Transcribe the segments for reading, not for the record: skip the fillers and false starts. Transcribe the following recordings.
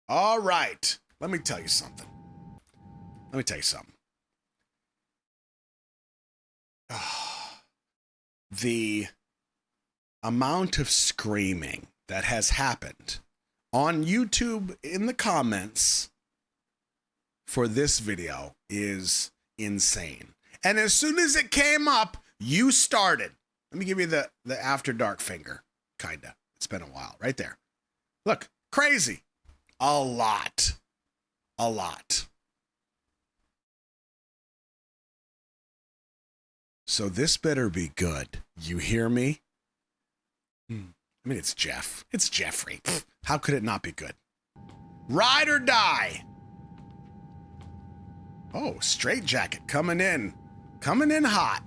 All right. Let me tell you something. The amount of screaming that has happened on YouTube in the comments for this video is insane. And as soon as it came up, you started. Let me give you the after dark finger, kinda. It's been a while, right there. Look, crazy. A lot. So this better be good. You hear me? I mean, it's Jeff. It's Jeffrey. How could it not be good? Ride or die. Oh, straight jacket coming in. Coming in hot.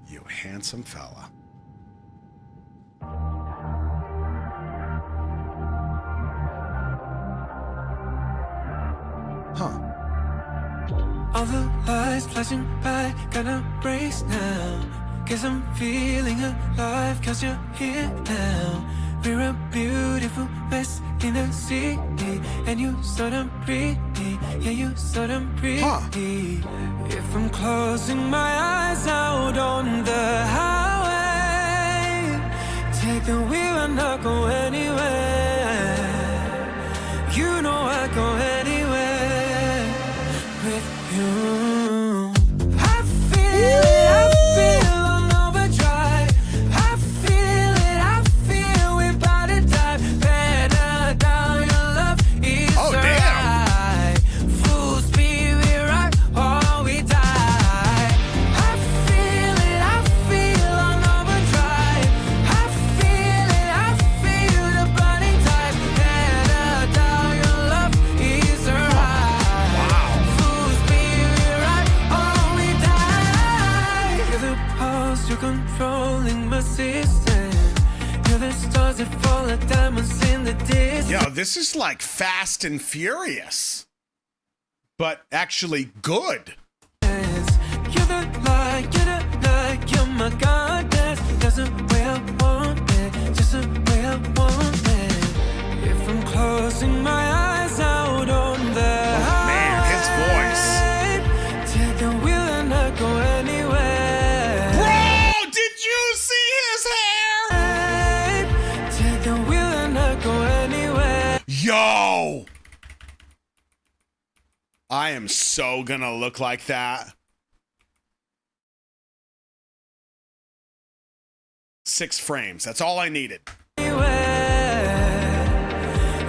You handsome fella. Huh. All the lights flashing by, gonna brace now. Guess I'm feeling alive, cause you're here now. We're a beautiful mess in the city, and you so damn pretty, yeah, you so damn pretty. If I'm closing my eyes out on the highway, take the wheel and not go anywhere. You know I go anywhere with you. I feel it, I feel on overdrive. I feel we bout to dive. Better down, your love is right. Full speed, we ride or we die. I feel it, I feel on overdrive. I feel the burning tide. Better down, your love is right. Full speed, we ride or we die. You're the pulse, you're controlling my system. You're the stars that fall like diamonds in the distance. Yo, this is like Fast and Furious, but actually good. You're the light, you're my goddess. That's the way I want it, just the way I want it. If I'm closing my eyes out on the Man, his voice. take the wheel and not go anywhere. Bro, did you see his hair? Take the wheel and not go anywhere. Yo. I am so gonna look like that. 6 frames. That's all I needed. Anywhere.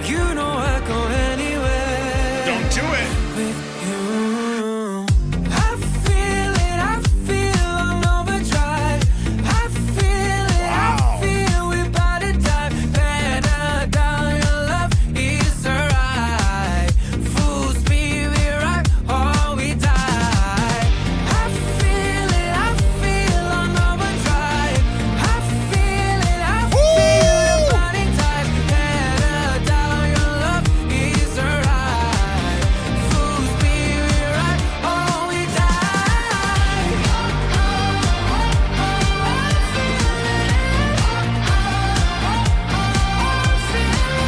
You know I go anywhere. Don't do it. With you. I feel on overdrive. I feel we bout to dive. Better down, your love is right. Full speed, we ride or we die. I feel on overdrive. I feel the burning tide. Better down, your love is right. Full speed, we ride or we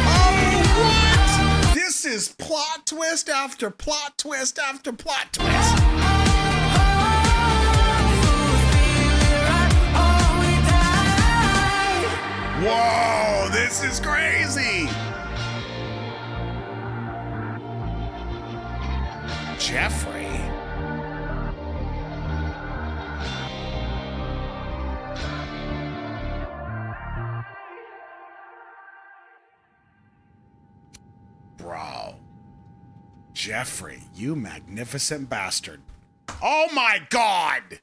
Oh, what? This is plot twist after plot twist after plot twist. Whoa, this is crazy. Jeffrey. Bro. Jeffrey, you magnificent bastard. Oh my God.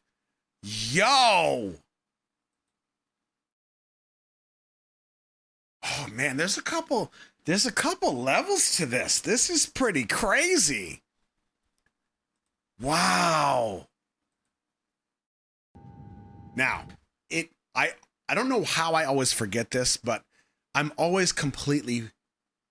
Yo. Oh man, there's a couple levels to this. This is pretty crazy. Wow. Now, I don't know how I always forget this, but I'm always completely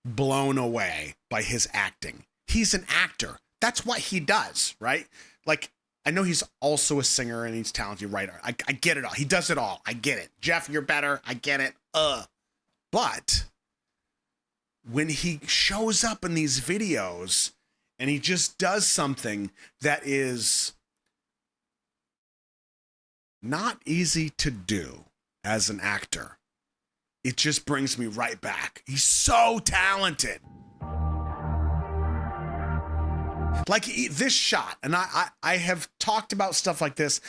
blown away by his acting. He's an actor. That's what he does, right? Like, I know he's also a singer and he's talented writer. I get it all. He does it all. I get it. Jeff, you're better. I get it. But when he shows up in these videos and he just does something that is not easy to do as an actor, it just brings me right back. He's so talented. Like this shot, and I have talked about stuff like this.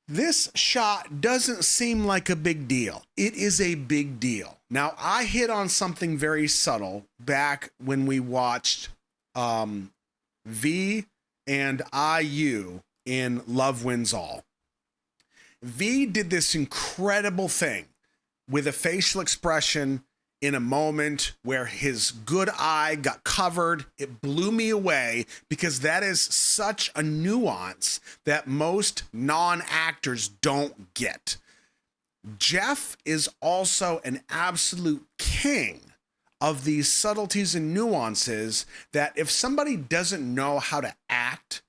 This shot doesn't seem like a big deal. It is a big deal. Now, I hit on something very subtle back when we watched V and IU in Love Wins All. V did this incredible thing with a facial expression in a moment where his good eye got covered. It blew me away because that is such a nuance that most non-actors don't get. Jeff is also an absolute king of these subtleties and nuances that if somebody doesn't know how to act,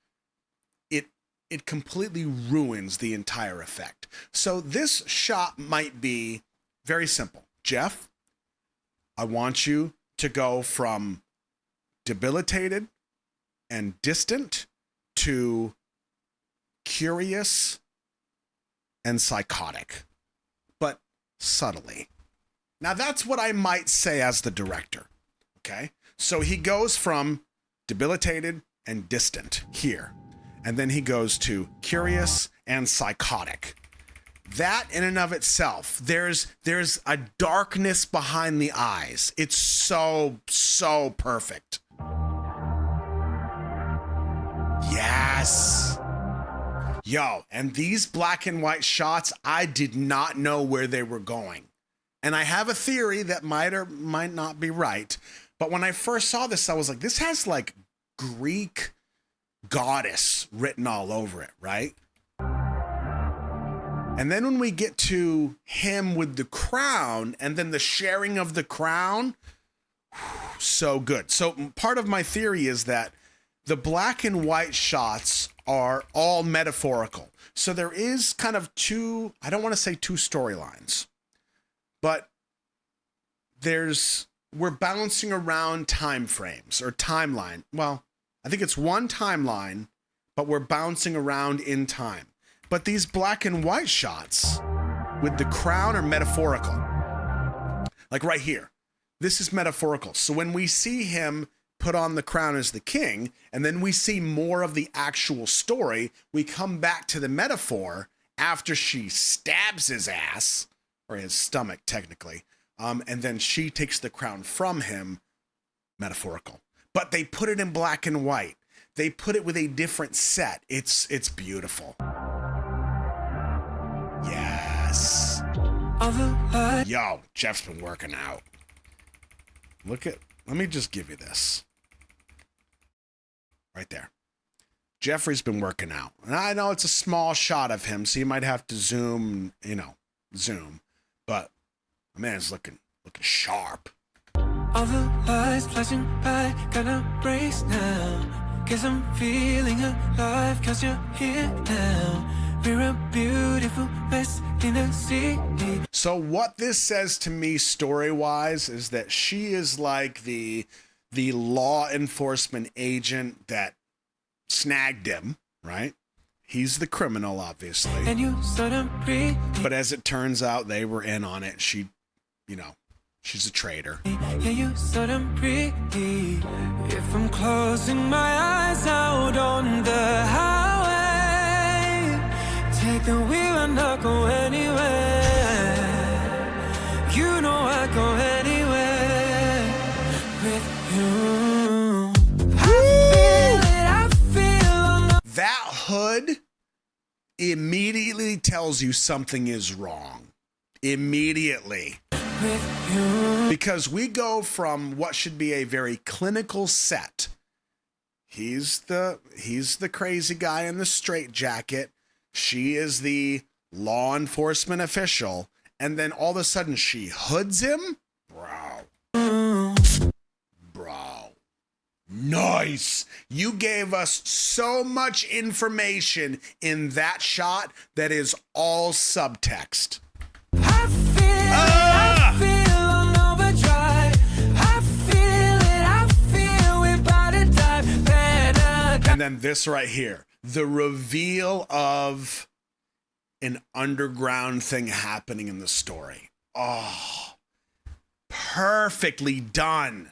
it completely ruins the entire effect. So this shot might be very simple. Jeff, I want you to go from debilitated and distant to curious and psychotic, but subtly. Now that's what I might say as the director. Okay. So he goes from debilitated and distant here, and then he goes to curious and psychotic. That in and of itself, there's a darkness behind the eyes. It's so perfect. Yes. Yo, and these black and white shots, I did not know where they were going. And I have a theory that might or might not be right. But when I first saw this, I was like, this has like Greek goddess written all over it, right? And then when we get to him with the crown and then the sharing of the crown, so good. So part of my theory is that the black and white shots are all metaphorical. So there is kind of two, I don't want to say two storylines, but we're bouncing around time frames or timeline. Well, I think it's one timeline, but we're bouncing around in time. But these black and white shots with the crown are metaphorical. Like right here, this is metaphorical. So when we see him put on the crown as the king, and then we see more of the actual story, we come back to the metaphor after she stabs his ass, or his stomach technically, and then she takes the crown from him, metaphorical. But they put it in black and white. They put it with a different set. It's beautiful. Yes. Yo, Jeff's been working out. Let me just give you this. Right there. Jeffrey's been working out. And I know it's a small shot of him, so you might have to zoom. But my man's looking sharp. All the lights flashing by, gonna race now. Guess I'm feeling alive, cause you're here now. We're a beautiful mess in the city. So what this says to me story-wise is that she is like the law enforcement agent that snagged him, right? He's the criminal, obviously. And you sort of pretty. But as it turns out, they were in on it. She's a traitor. Yeah, you sort of pretty. If I'm closing my eyes out on the highway, take the wheel and not go anywhere. You know I go anywhere with you. I feel it. That hood immediately tells you something is wrong. Immediately. With you. Because we go from what should be a very clinical set. He's the crazy guy in the straitjacket. She is the law enforcement official. And then all of a sudden she hoods him? Bro. Nice. You gave us so much information in that shot that is all subtext. I feel on overdrive. I then this right here, the reveal of an underground thing happening in the story. Oh, perfectly done.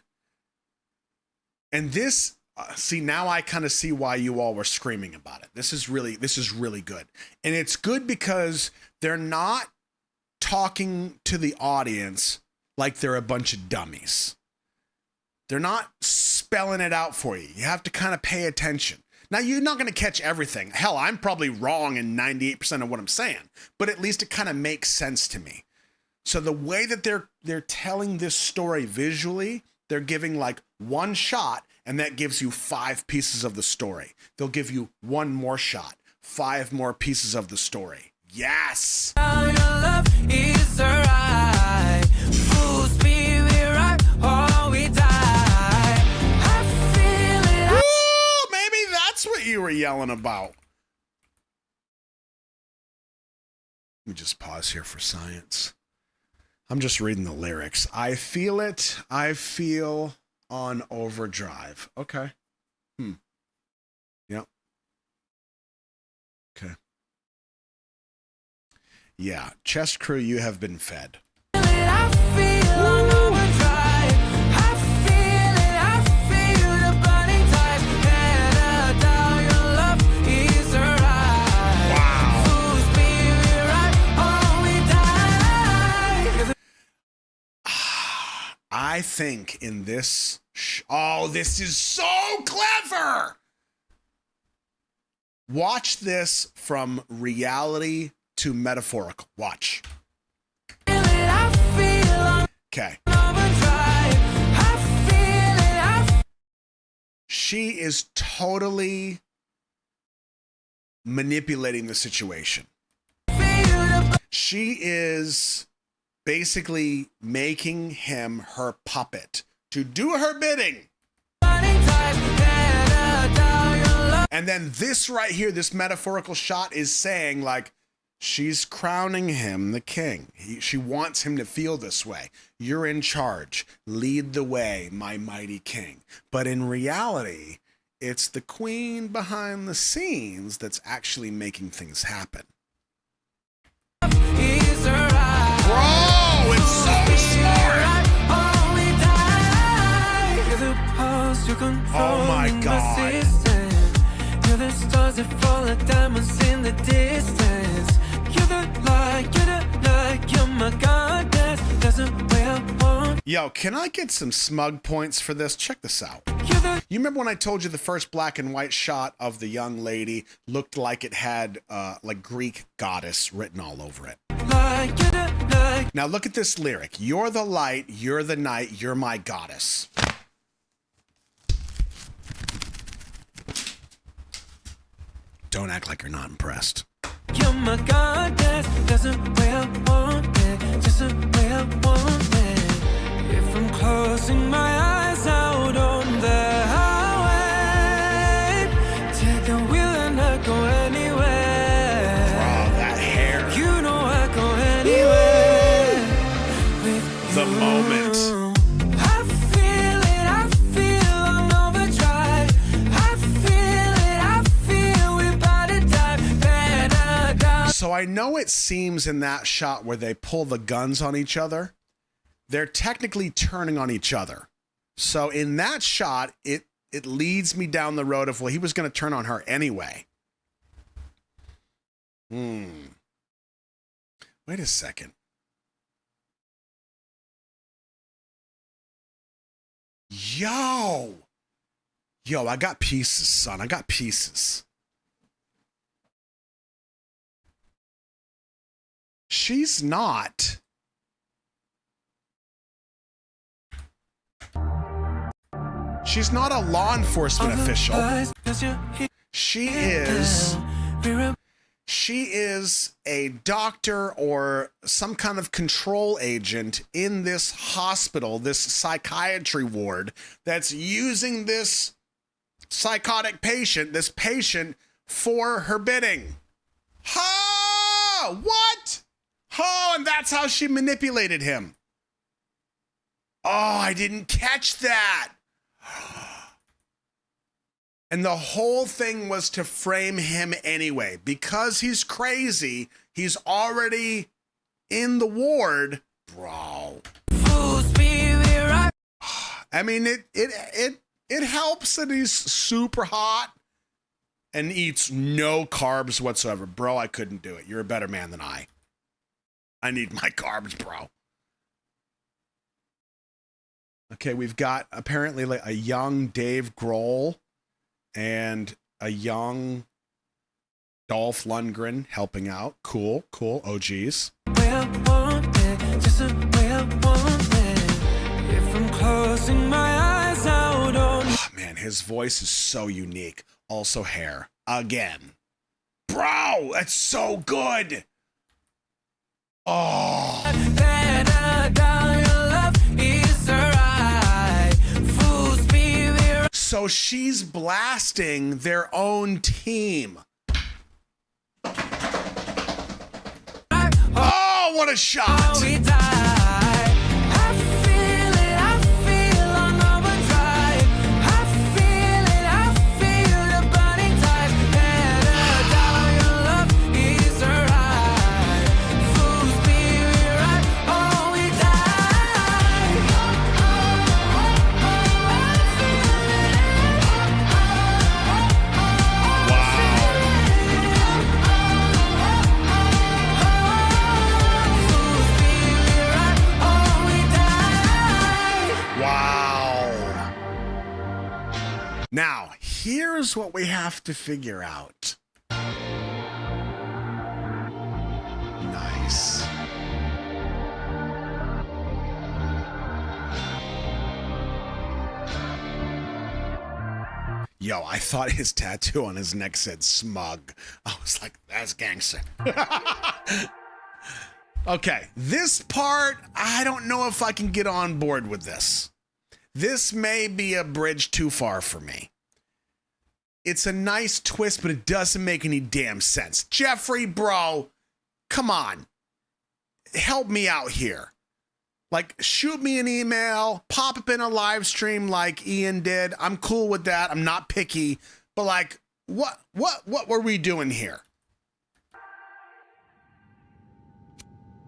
And this, see, now I kind of see why you all were screaming about it. This is really good. And it's good because they're not talking to the audience like they're a bunch of dummies. They're not spelling it out for you. You have to kind of pay attention. Now, you're not going to catch everything. Hell, I'm probably wrong in 98% of what I'm saying, but at least it kind of makes sense to me. So the way that they're telling this story visually, they're giving like one shot, and that gives you 5 pieces of the story. They'll give you one more shot, 5 more pieces of the story. Yes! All your love is right. Full speed, we ride or we die. I feel it. Ooh, maybe that's what you were yelling about. Let me just pause here for science. I'm just reading the lyrics. I feel it. I feel on overdrive. Okay. Yep. Okay. Yeah. Chest crew, you have been fed. I feel on overdrive. I feel it. I feel the burning tide. Head down, your love is right. Wow. Full speed, we ride or we die. I think in this, oh, this is so clever. Watch this from reality to metaphorical. Watch. Okay. She is totally manipulating the situation. She is basically making him her puppet to do her bidding. And then this right here, this metaphorical shot is saying like, she's crowning him the king. She wants him to feel this way. You're in charge. Lead the way, my mighty king. But in reality, it's the queen behind the scenes that's actually making things happen. Bro, it's so smart. Oh my God. You're the stars that fall like diamonds in the distance. You're the light, you're my goddess. That's the way I want. Yo, can I get some smug points for this? Check this out. You remember when I told you the first black and white shot of the young lady looked like it had like Greek goddess written all over it? Now look at this lyric. You're the light, you're the night, you're my goddess. Don't act like you're not impressed. You're my goddess, that's the way I want it, just the way I want it. If I'm closing my eyes out on the highway, take the wheel and I go anywhere. Bro, that hair. You know I go anywhere. With The you. moment. I feel it, I feel on overdrive. I feel we're about to dive better down. So I know it seems in that shot where they pull the guns on each other, they're technically turning on each other. So in that shot, it leads me down the road of, well, he was going to turn on her anyway. Wait a second. Yo, I got pieces, son. I got pieces. She's not. She's not a law enforcement official. She is a doctor or some kind of control agent in this hospital, this psychiatry ward, that's using this psychotic patient, this patient, for her bidding. Ha! What? Oh, and that's how she manipulated him. Oh, I didn't catch that. And the whole thing was to frame him anyway. Because he's crazy, he's already in the ward. Bro. I mean, it helps that he's super hot and eats no carbs whatsoever. Bro, I couldn't do it. You're a better man than I. I need my carbs, bro. Okay, we've got apparently like a young Dave Grohl and a young Dolph Lundgren helping out. Cool, cool. OGs. If I'm closing my eyes out on... Oh, man, his voice is so unique. Also hair. Again. Bro, that's so good. Oh. So she's blasting their own team. Oh, what a shot. Now, here's what we have to figure out. Nice. Yo, I thought his tattoo on his neck said smug. I was like, that's gangster. Okay, this part, I don't know if I can get on board with this. This may be a bridge too far for me. It's a nice twist, but it doesn't make any damn sense. Jeffrey, bro, come on. Help me out here. Like, shoot me an email, pop up in a live stream like Ian did. I'm cool with that. I'm not picky. But like, what were we doing here?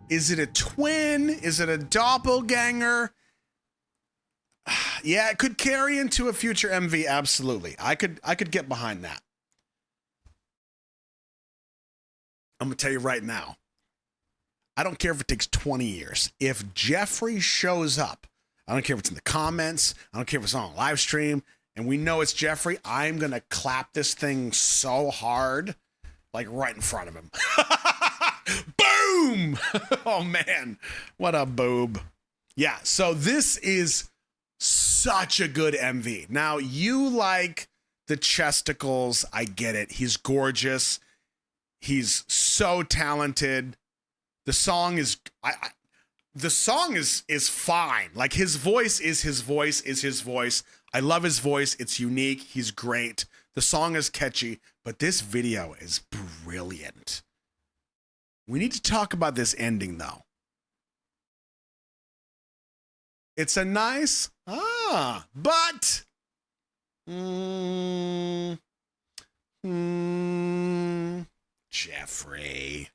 Is it a twin? Is it a doppelganger? Yeah, it could carry into a future MV. Absolutely. I could get behind that. I'm going to tell you right now. I don't care if it takes 20 years. If Jeffrey shows up, I don't care if it's in the comments, I don't care if it's on a live stream, and we know it's Jeffrey, I'm going to clap this thing so hard, like right in front of him. Boom! Oh, man. What a boob. Yeah, so this is such a good MV. Now, you like the chesticles. I get it. He's gorgeous. He's so talented. The song is is fine. Like, his voice is his voice is his voice. I love his voice. It's unique. He's great. The song is catchy, but this video is brilliant. We need to talk about this ending, though. It's a nice, but Jeffrey.